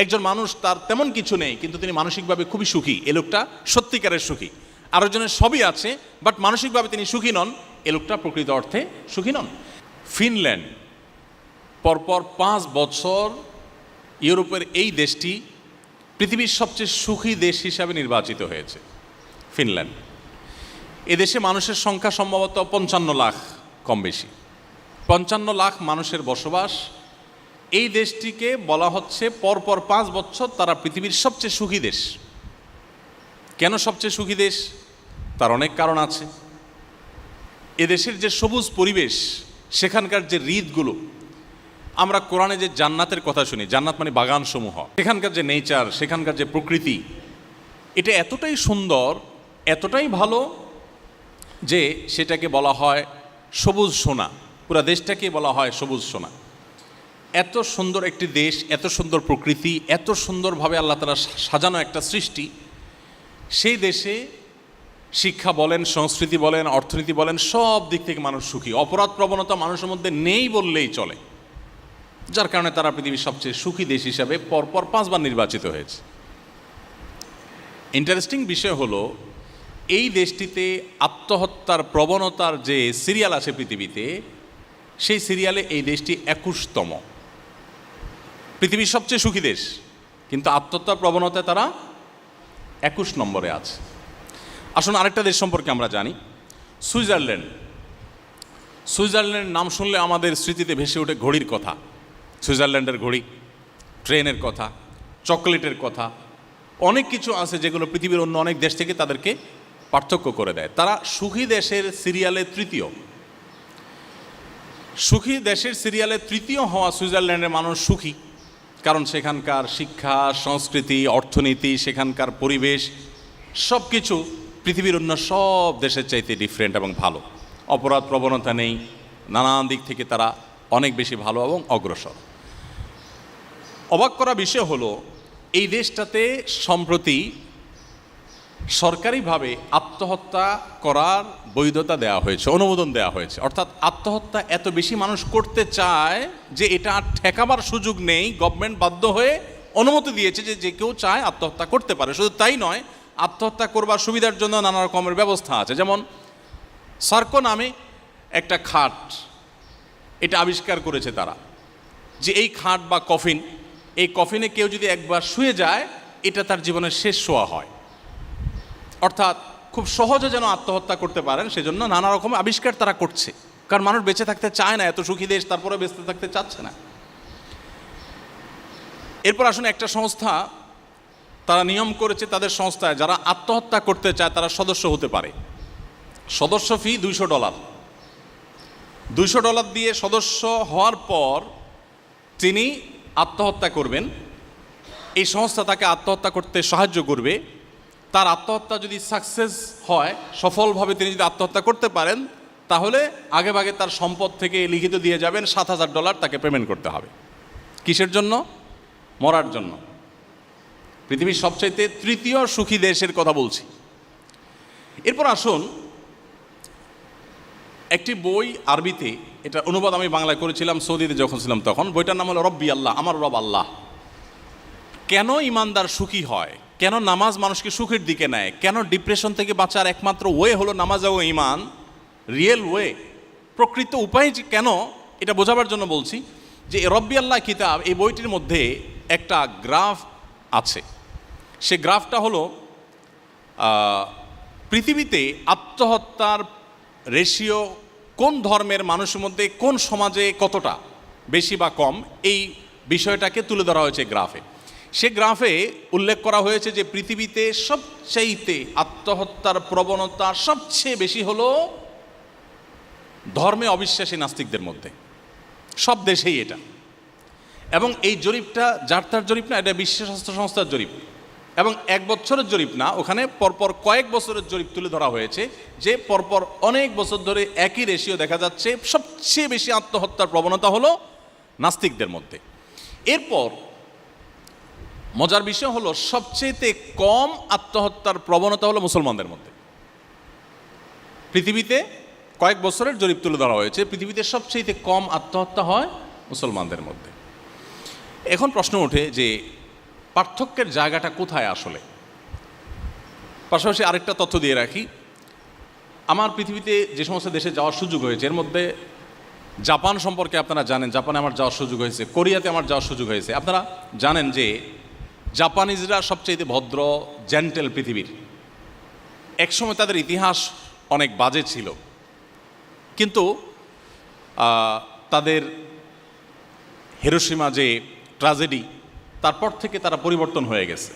একজন মানুষ তার তেমন কিছু নেই কিন্তু তিনি মানসিকভাবে খুবই সুখী, এ লোকটা সত্যিকারের সুখী। আরেকজনের সবই আছে বাট মানসিকভাবে তিনি সুখী নন, এ লোকটা প্রকৃত অর্থে সুখী নন। ফিনল্যান্ড পরপর 5 বছর ইউরোপের এই দেশটি পৃথিবীর সবচেয়ে সুখী দেশ হিসাবে নির্বাচিত হয়েছে। ফিনল্যান্ড, এদেশে মানুষের সংখ্যা সম্ভবত 55 লাখ, কম বেশি 55 লাখ মানুষের বসবাস। এই দেশটিকে বলা হচ্ছে পরপর 5 বছর তারা পৃথিবীর সবচেয়ে সুখী দেশ। কেন সবচেয়ে সুখী দেশ? তার অনেক কারণ আছে। এদেশের যে সবুজ পরিবেশ, সেখানকার যে হ্রদগুলো, আমরা কোরআনে যে জান্নাতের কথা শুনি, জান্নাত মানে বাগানসমূহ, সেখানকার যে নেচার, সেখানকার যে প্রকৃতি, এটা এতটাই সুন্দর, এতটাই ভালো যে সেটাকে বলা হয় সবুজ সোনা। পুরা দেশটাকে বলা হয় সবুজ সোনা। এত সুন্দর একটি দেশ, এত সুন্দর প্রকৃতি, এত সুন্দরভাবে আল্লাহ তাআলা সাজানো একটা সৃষ্টি, সেই দেশে শিক্ষা বলেন, সংস্কৃতি বলেন, অর্থনীতি বলেন, সব দিক থেকে মানুষ সুখী। অপরাধ প্রবণতা মানুষের মধ্যে নেই বললেই চলে, যার কারণে তারা পৃথিবীর সবচেয়ে সুখী দেশ হিসাবে পরপর 5 বার নির্বাচিত হয়েছে। ইন্টারেস্টিং বিষয় হলো, এই দেশটিতে আত্মহত্যার প্রবণতার যে সিরিয়াল আছে পৃথিবীতে, সেই সিরিয়ালে এই দেশটি 21তম। পৃথিবীর সবচেয়ে সুখী দেশ, কিন্তু আত্মহত্যার প্রবণতায় তারা 21 নম্বরে আছে। আসুন আরেকটা দেশ সম্পর্কে আমরা জানি, সুইজারল্যান্ড। সুইজারল্যান্ডের নাম শুনলে আমাদের স্মৃতিতে ভেসে ওঠে ঘড়ির কথা, সুইজারল্যান্ডের ঘড়ি, ট্রেনের কথা, চকোলেটের কথা, অনেক কিছু আছে যেগুলো পৃথিবীর অন্য অনেক দেশ থেকে তাদেরকে পার্থক্য করে দেয়। তারা সুখী দেশের সিরিয়ালে তৃতীয়। সুখী দেশের সিরিয়ালে তৃতীয় হওয়া সুইজারল্যান্ডের মানুষ সুখী, কারণ সেখানকার শিক্ষা, সংস্কৃতি, অর্থনীতি, সেখানকার পরিবেশ সব কিছু পৃথিবীর অন্য সব দেশের চাইতে ডিফারেন্ট এবং ভালো। অপরাধ প্রবণতা নেই, নানান দিক থেকে তারা অনেক বেশি ভালো এবং অগ্রসর। অবাক করা বিষয় হলো, এই দেশটাতে সম্প্রতি সরকারিভাবে আত্মহত্যা করার বৈধতা দেওয়া হয়েছে, অনুমোদন দেওয়া হয়েছে। অর্থাৎ আত্মহত্যা এত বেশি মানুষ করতে চায় যে এটা আর ঠেকাবার সুযোগ নেই, গভর্নমেন্ট বাধ্য হয়ে অনুমতি দিয়েছে যে যে কেউ চায় আত্মহত্যা করতে পারে। শুধু তাই নয়, আত্মহত্যা করবার সুবিধার জন্য নানা রকমের ব্যবস্থা আছে। যেমন সার্কো নামে একটা খাট, এটা আবিষ্কার করেছে তারা, যে এই খাট বা কফিন, এই কফিনে কেউ যদি একবার শুয়ে যায়, এটা তার জীবনের শেষ শোয়া হয়। অর্থাৎ খুব সহজে যেন আত্মহত্যা করতে পারেন, সেজন্য নানা রকম আবিষ্কার তারা করছে। কারণ মানুষ বেঁচে থাকতে চায় না, এত সুখী দেশ, তারপরে বেঁচে থাকতে চাচ্ছে না। এরপর আসুন, একটা সংস্থা তারা নিয়ম করেছে, তাদের সংস্থায় যারা আত্মহত্যা করতে চায় তারা সদস্য হতে পারে। সদস্য ফি $200। $200 দিয়ে সদস্য হওয়ার পর তিনি আত্মহত্যা করবেন। এই সংস্থা তাকে আত্মহত্যা করতে সাহায্য করবে। তার আত্মহত্যা যদি সাকসেস হয়, সফলভাবে তিনি যদি আত্মহত্যা করতে পারেন, তাহলে আগেভাগে তার সম্পদ থেকে লিখিত দিয়ে যাবেন $7,000 তাকে পেমেন্ট করতে হবে। কিসের জন্য? মরার জন্য। পৃথিবীর সবচাইতে তৃতীয় সুখী দেশের কথা বলছি। এরপর আসুন, একটি বই আরবিতে, এটা অনুবাদ আমি বাংলায় করেছিলাম সৌদিতে যখন ছিলাম তখন। বইটার নাম হলো রব্বি আল্লাহ, আমার রব আল্লাহ। কেন ইমানদার সুখী হয়, কেন নামাজ মানুষকে সুখের দিকে নেয়, কেন ডিপ্রেশন থেকে বাঁচার একমাত্র ওয়ে হলো নামাজ ও ইমান, রিয়েল ওয়ে, প্রকৃত উপায় কেন, এটা বোঝাবার জন্য বলছি যে রব্বি আল্লাহ কিতাব, এই বইটির মধ্যে একটা গ্রাফ আছে। সে গ্রাফটা হলো পৃথিবীতে আত্মহত্যার রেশিও কোন ধর্মের মানুষের মধ্যে, কোন সমাজে কতটা বেশি বা কম, এই বিষয়টাকে তুলে ধরা হয়েছে গ্রাফে। সে গ্রাফে উল্লেখ করা হয়েছে যে পৃথিবীতে সবচাইতে আত্মহত্যার প্রবণতা সবচেয়ে বেশি হলো ধর্মে অবিশ্বাসী নাস্তিকদের মধ্যে, সব দেশেই এটা। এবং এই জরিপটা যার তার জরিপ না, এটা বিশ্ব স্বাস্থ্য সংস্থার জরিপ, এবং 1 বছরের জরিপ না, ওখানে পরপর কয়েক বছরের জরিপ তুলে ধরা হয়েছে যে পরপর অনেক বছর ধরে একই রেশিও দেখা যাচ্ছে, সবচেয়ে বেশি আত্মহত্যার প্রবণতা হলো নাস্তিকদের মধ্যে। এরপর মজার বিষয় হলো, সবচেয়ে কম আত্মহত্যার প্রবণতা হলো মুসলমানদের মধ্যে। পৃথিবীতে কয়েক বছরের জরিপ তুলে ধরা হয়েছে, পৃথিবীতে সবচেয়ে কম আত্মহত্যা হয় মুসলমানদের মধ্যে। এখন প্রশ্ন ওঠে যে পার্থক্যের জায়গাটা কোথায় আসলে? পাশাপাশি আরেকটা তথ্য দিয়ে রাখি, আমার পৃথিবীতে যে সমস্ত দেশে যাওয়ার সুযোগ হয়েছে এর মধ্যে জাপান সম্পর্কে আপনারা জানেন, জাপানে আমার যাওয়ার সুযোগ হয়েছে, কোরিয়াতে আমার যাওয়ার সুযোগ হয়েছে। আপনারা জানেন যে জাপানিজরা সবচেয়ে ভদ্র, জেন্টেল পৃথিবীর। একসময় তাদের ইতিহাস অনেক বাজে ছিল, কিন্তু তাদের হিরোশিমা যে ট্র্যাজেডি, তারপর থেকে তারা পরিবর্তন হয়ে গেছে।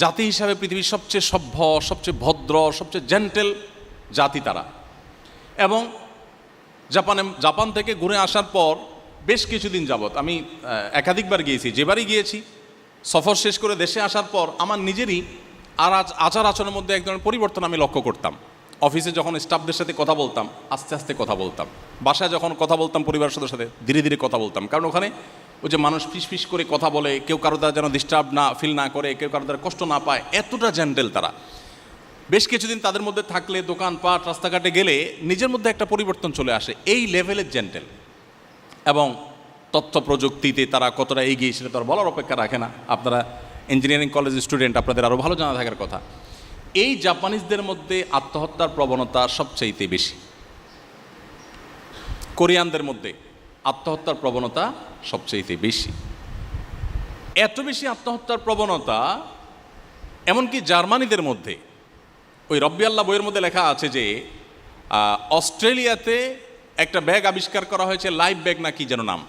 জাতি হিসাবে পৃথিবীর সবচেয়ে সভ্য, সবচেয়ে ভদ্র, সবচেয়ে জেন্টেল জাতি তারা। এবং জাপান থেকে ঘুরে আসার পর বেশ কিছুদিন যাবৎ আমি একাধিকবার গিয়েছি, যেবারই গিয়েছি সফর শেষ করে দেশে আসার পর আমার নিজেরই আচার আচরণের মধ্যে এক ধরনের পরিবর্তন আমি লক্ষ্য করতাম। অফিসে যখন স্টাফদের সাথে কথা বলতাম আস্তে আস্তে কথা বলতাম, বাসায় যখন কথা বলতাম পরিবারের সদস্যদের সাথে ধীরে ধীরে কথা বলতাম। কারণ ওখানে ওই যে মানুষ ফিস ফিস করে কথা বলে, কেউ কারো দ্বারা যেন ডিস্টার্ব না ফিল না করে, কেউ কারো দ্বারা কষ্ট না পায়, এতটা জেন্টেল তারা। বেশ কিছুদিন তাদের মধ্যে থাকলে দোকানপাট রাস্তাঘাটে গেলে নিজের মধ্যে একটা পরিবর্তন চলে আসে, এই লেভেলের জেন্টেল। এবং তথ্য প্রযুক্তিতে তারা কতটা এগিয়ে সেটা তারা বলার অপেক্ষা রাখে না। আপনারা ইঞ্জিনিয়ারিং কলেজের স্টুডেন্ট, আপনাদের আরও ভালো জানা থাকার কথা। এই জাপানিজদের মধ্যে আত্মহত্যার প্রবণতা সবচাইতে বেশি, কোরিয়ানদের মধ্যে আত্মহত্যার প্রবণতা সবচাইতে বেশি। এত বেশি আত্মহত্যার প্রবণতা এমনকি জার্মানিদের মধ্যে, ওই রব্বি আল্লাহ বইয়ের মধ্যে লেখা আছে যে অস্ট্রেলিয়াতে একটা ব্যাগ আবিষ্কার করা হয়েছে, লাইফ ব্যাগ না কি যেন নাম,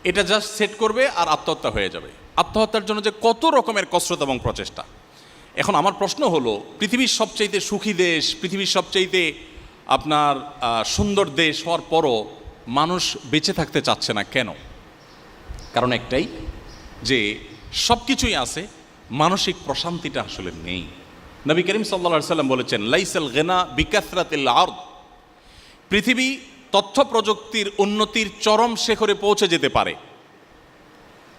এটা জাস্ট সেট করবে আর আত্মহত্যা হয়ে যাবে। আত্মহত্যার জন্য যে কত রকমের কসরত এবং প্রচেষ্টা। এখন আমার প্রশ্ন হলো, পৃথিবীর সবচাইতে সুখী দেশ, পৃথিবীর সবচাইতে আপনার সুন্দর দেশ হওয়ার পরও মানুষ বেঁচে থাকতে চাচ্ছে না কেন? কারণ একটাই, যে সব কিছুই আছে, মানসিক প্রশান্তিটা আসলে নেই। নবী করিম সাল্লাল্লাহু আলাইহি সাল্লাম বলেছেন, লাইসাল গিনা বিকাসরাতিল আরদ। পৃথিবী তথ্য প্রযুক্তির উন্নতির চরম শিখরে পৌঁছে যেতে পারে,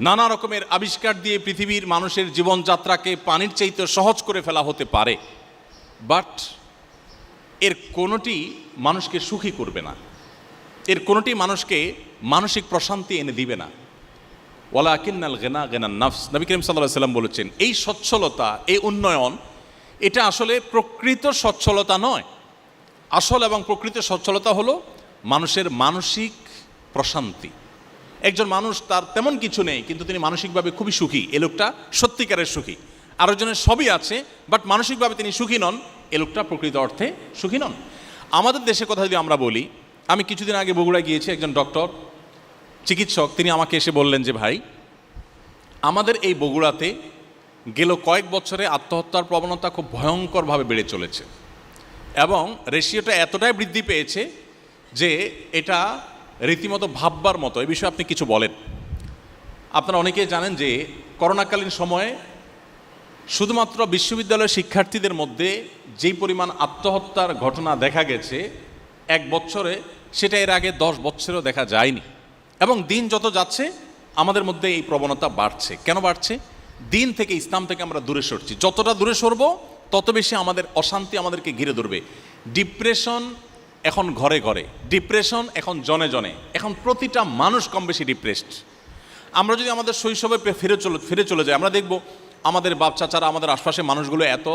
নানা রকমের আবিষ্কার দিয়ে পৃথিবীর মানুষের জীবনযাত্রাকে পানির চাইতে সহজ করে ফেলা হতে পারে, বাট এর কোনোটি মানুষকে সুখী করবে না, এর কোনোটি মানুষকে মানসিক প্রশান্তি এনে দিবে না। ওয়ালাকিন্নাল গিনা গিনান নাফস। নবী করিম সাল্লাল্লাহু আলাইহি সাল্লাম বলেছেন, এই সচ্ছলতা, এই উন্নয়ন, এটা আসলে প্রকৃত সচ্ছলতা নয়। আসল এবং প্রকৃত সচ্ছলতা হলো মানুষের মানসিক প্রশান্তি। একজন মানুষ তার তেমন কিছু নেই কিন্তু তিনি মানসিকভাবে খুবই সুখী, এ লোকটা সত্যিকারের সুখী। আরেকজনের সবই আছে বাট মানসিকভাবে তিনি সুখী নন, এ লোকটা প্রকৃত অর্থে সুখী নন। আমাদের দেশের কথা যদি আমরা বলি, আমি কিছুদিন আগে বগুড়ায় গিয়েছি, একজন ডক্টর চিকিৎসক তিনি আমাকে এসে বললেন যে ভাই, আমাদের এই বগুড়াতে গেল কয়েক বছরে আত্মহত্যার প্রবণতা খুব ভয়ঙ্করভাবে বেড়ে চলেছে এবং রেশিওটা এতটাই বৃদ্ধি পেয়েছে যে এটা রীতিমতো ভাববার মতো। এই বিষয়ে আপনি কিছু বলেন। আপনারা অনেকেই জানেন যে করোনাকালীন সময়ে শুধুমাত্র বিশ্ববিদ্যালয়ের শিক্ষার্থীদের মধ্যে যেই পরিমাণ আত্মহত্যার ঘটনা দেখা গেছে এক বছরে, সেটা এর আগে 10 বছরেও দেখা যায়নি। এবং দিন যত যাচ্ছে আমাদের মধ্যে এই প্রবণতা বাড়ছে। কেন বাড়ছে? দিন থেকে, ইসলাম থেকে আমরা দূরে সরছি। যতটা দূরে সরবো তত বেশি আমাদের অশান্তি আমাদেরকে ঘিরে ধরবে। ডিপ্রেশন এখন ঘরে ঘরে, ডিপ্রেশন এখন জনে জনে, এখন প্রতিটা মানুষ কম বেশি ডিপ্রেসড। আমরা যদি আমাদের শৈশবে ফিরে চলে যাই, আমরা দেখব আমাদের বাপ চাচারা, আমাদের আশপাশে মানুষগুলো এত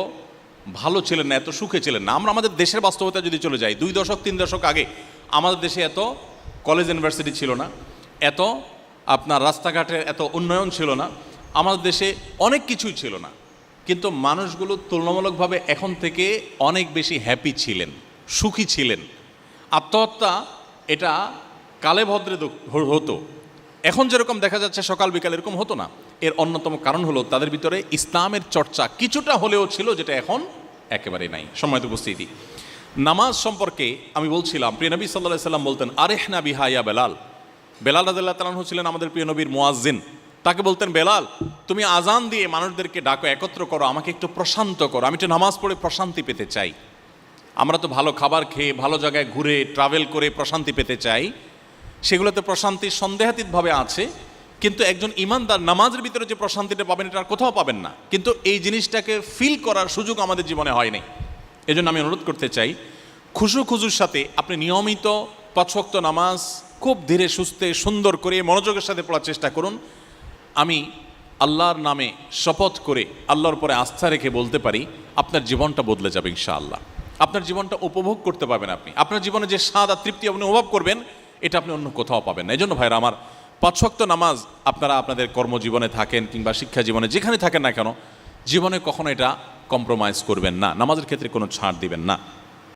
ভালো ছিলেন না, এত সুখে ছিলেন না। আমরা আমাদের দেশের বাস্তবতা যদি চলে যাই, 2 দশক 3 দশক আগে আমাদের দেশে এত কলেজ ইউনিভার্সিটি ছিল না, এত আপনার রাস্তাঘাটের এত উন্নয়ন ছিল না, আমাদের দেশে অনেক কিছুই ছিল না, কিন্তু মানুষগুলো তুলনামূলকভাবে এখন থেকে অনেক বেশি হ্যাপি ছিলেন, সুখী ছিলেন। আত্মহত্যা এটা কালে ভদ্রে হতো, এখন যেরকম দেখা যাচ্ছে সকাল বিকাল এরকম হতো না। এর অন্যতম কারণ হলো তাদের ভিতরে ইসলামের চর্চা কিছুটা হলেও ছিল, যেটা এখন একেবারে নাই। সম্মানিত উপস্থিতি, নামাজ সম্পর্কে আমি বলছিলাম, প্রিয় নবী সাল্লাল্লাহু আলাইহি সাল্লাম বলতেন, আরেহনা বিহা ইয়া বেলাল। বেলাল রাদিয়াল্লাহু তাআলা আনহু ছিলেন আমাদের প্রিয় নবীর মুয়াজ্জিন। তাকে বলতেন, বেলাল তুমি আজান দিয়ে মানুষদেরকে ডাকো, একত্র করো, আমাকে একটু প্রশান্ত করো, আমি একটু নামাজ পড়ে প্রশান্তি পেতে চাই। আমরা তো ভালো খাবার খেয়ে, ভালো জায়গায় ঘুরে ট্রাভেল করে প্রশান্তি পেতে চাই, সেগুলোতে প্রশান্তি সন্দেহাতীতভাবে আছে, কিন্তু একজন ইমানদার নামাজের ভিতরে যে প্রশান্তিটা পাবেন এটা আর কোথাও পাবেন না। কিন্তু এই জিনিসটাকে ফিল করার সুযোগ আমাদের জীবনে হয়নি। এজন্য আমি অনুরোধ করতে চাই, খুশুর সাথে আপনি নিয়মিত 5 ওয়াক্ত নামাজ খুব ধীরে সুস্থে সুন্দর করে মনোযোগের সাথে পড়ার চেষ্টা করুন। আমি আল্লাহর নামে শপথ করে আল্লাহর উপরে আস্থা রেখে বলতে পারি আপনার জীবনটা বদলে যাবে ইনশাআল্লাহ। আপনার জীবনটা উপভোগ করতে পারবেন আপনি, আপনার জীবনে যে স্বাদ আর তৃপ্তি আপনি অনুভব করবেন এটা আপনি অন্য কোথাও পাবেন না। এই জন্য ভাইরা আমার, 5 ওয়াক্ত নামাজ আপনারা আপনাদের কর্মজীবনে থাকেন কিংবা শিক্ষা জীবনে যেখানে থাকেন না কেন, জীবনে কখনো এটা কম্প্রোমাইজ করবেন না, নামাজের ক্ষেত্রে কোনো ছাড় দিবেন না।